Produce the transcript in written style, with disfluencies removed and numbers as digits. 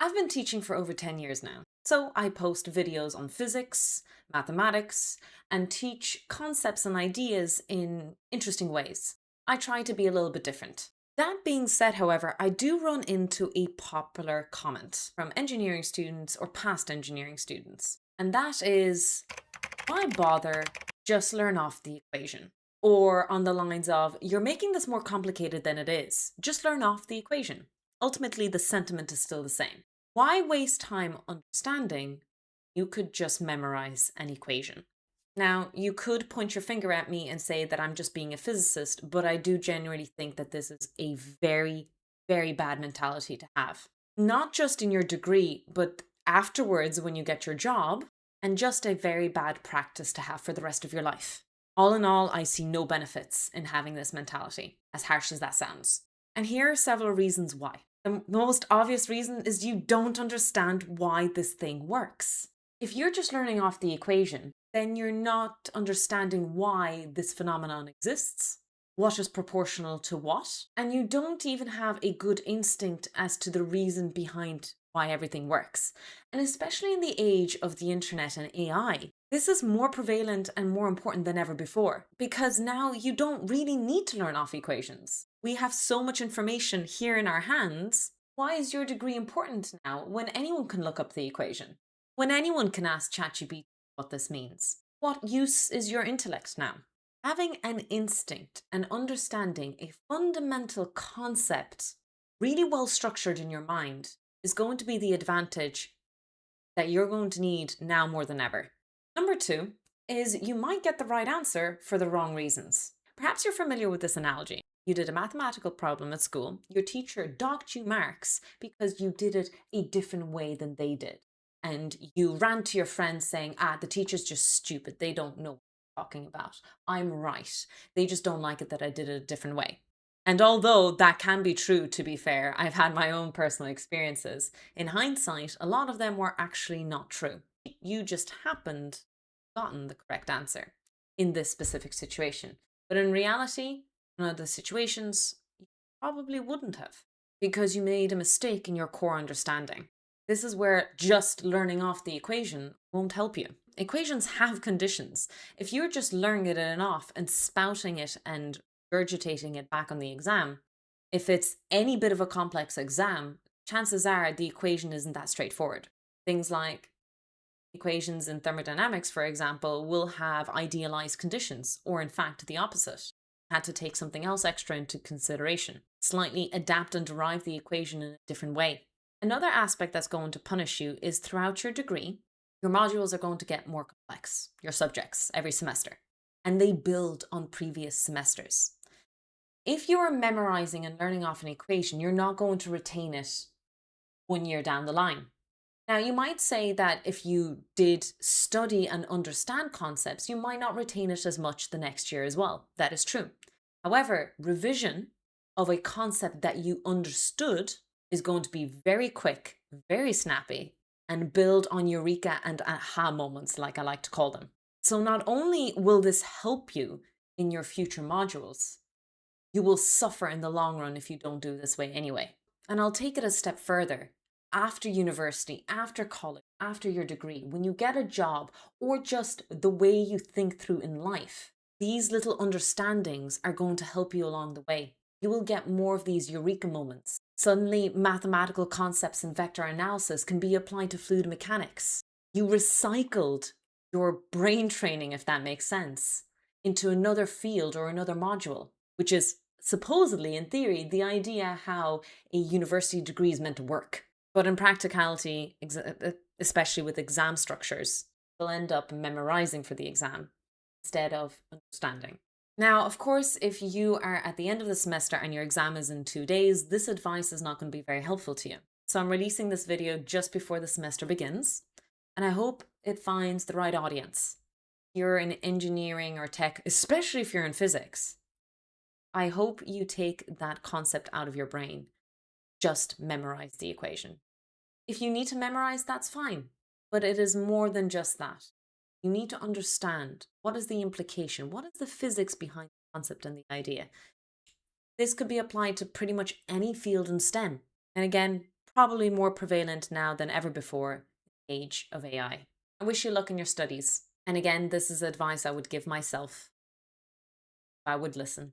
I've been teaching for over 10 years now, so I post videos on physics, mathematics, and teach concepts and ideas in interesting ways. I try to be a little bit different. That being said, however, I do run into a popular comment from engineering students or past engineering students, and that is, why bother? Just learn off the equation. Or on the lines of, you're making this more complicated than it is. Just learn off the equation. Ultimately, the sentiment is still the same. Why waste time understanding? You could just memorize an equation. Now, you could point your finger at me and say that I'm just being a physicist, but I do genuinely think that this is a very, very bad mentality to have. Not just in your degree, but afterwards when you get your job, and just a very bad practice to have for the rest of your life. All in all, I see no benefits in having this mentality, as harsh as that sounds. And here are several reasons why. The most obvious reason is you don't understand why this thing works. If you're just learning off the equation, then you're not understanding why this phenomenon exists, what is proportional to what, and you don't even have a good instinct as to the reason behind why everything works. And especially in the age of the internet and AI, this is more prevalent and more important than ever before, because now you don't really need to learn off equations. We have so much information here in our hands. Why is your degree important now when anyone can look up the equation? When anyone can ask ChatGPT what this means? What use is your intellect now? Having an instinct and understanding a fundamental concept really well structured in your mind is going to be the advantage that you're going to need now more than ever. Number two is you might get the right answer for the wrong reasons. Perhaps you're familiar with this analogy. You did a mathematical problem at school. Your teacher docked you marks because you did it a different way than they did. And you ran to your friends saying, the teacher's just stupid. They don't know what they're talking about. I'm right. They just don't like it that I did it a different way. And although that can be true, to be fair, I've had my own personal experiences. In hindsight, a lot of them were actually not true. You just happened gotten the correct answer in this specific situation. But in reality, in other situations, you probably wouldn't have because you made a mistake in your core understanding. This is where just learning off the equation won't help you. Equations have conditions. If you're just learning it in off and spouting it and regurgitating it back on the exam, if it's any bit of a complex exam, chances are the equation isn't that straightforward. Things like equations in thermodynamics, for example, will have idealized conditions, or in fact, the opposite. Had to take something else extra into consideration, slightly adapt and derive the equation in a different way. Another aspect that's going to punish you is throughout your degree, your modules are going to get more complex, your subjects, every semester, and they build on previous semesters. If you're memorizing and learning off an equation, you're not going to retain it 1 year down the line. Now, you might say that if you did study and understand concepts, you might not retain it as much the next year as well. That is true. However, revision of a concept that you understood is going to be very quick, very snappy, and build on eureka and aha moments, like I like to call them. So not only will this help you in your future modules, you will suffer in the long run if you don't do this way anyway. And I'll take it a step further. After university, after college, after your degree, when you get a job, or just the way you think through in life, these little understandings are going to help you along the way. You will get more of these eureka moments. Suddenly, mathematical concepts and vector analysis can be applied to fluid mechanics. You recycled your brain training, if that makes sense, into another field or another module, which is supposedly, in theory, the idea how a university degree is meant to work. But in practicality, especially with exam structures, you'll end up memorizing for the exam instead of understanding. Now, of course, if you are at the end of the semester and your exam is in 2 days, this advice is not going to be very helpful to you. So I'm releasing this video just before the semester begins, and I hope it finds the right audience. If you're in engineering or tech, especially if you're in physics, I hope you take that concept out of your brain. Just memorize the equation. If you need to memorize, that's fine, but it is more than just that. You need to understand what is the implication, what is the physics behind the concept and the idea. This could be applied to pretty much any field in STEM. And again, probably more prevalent now than ever before, in the age of AI. I wish you luck in your studies. And again, this is advice I would give myself if I would listen.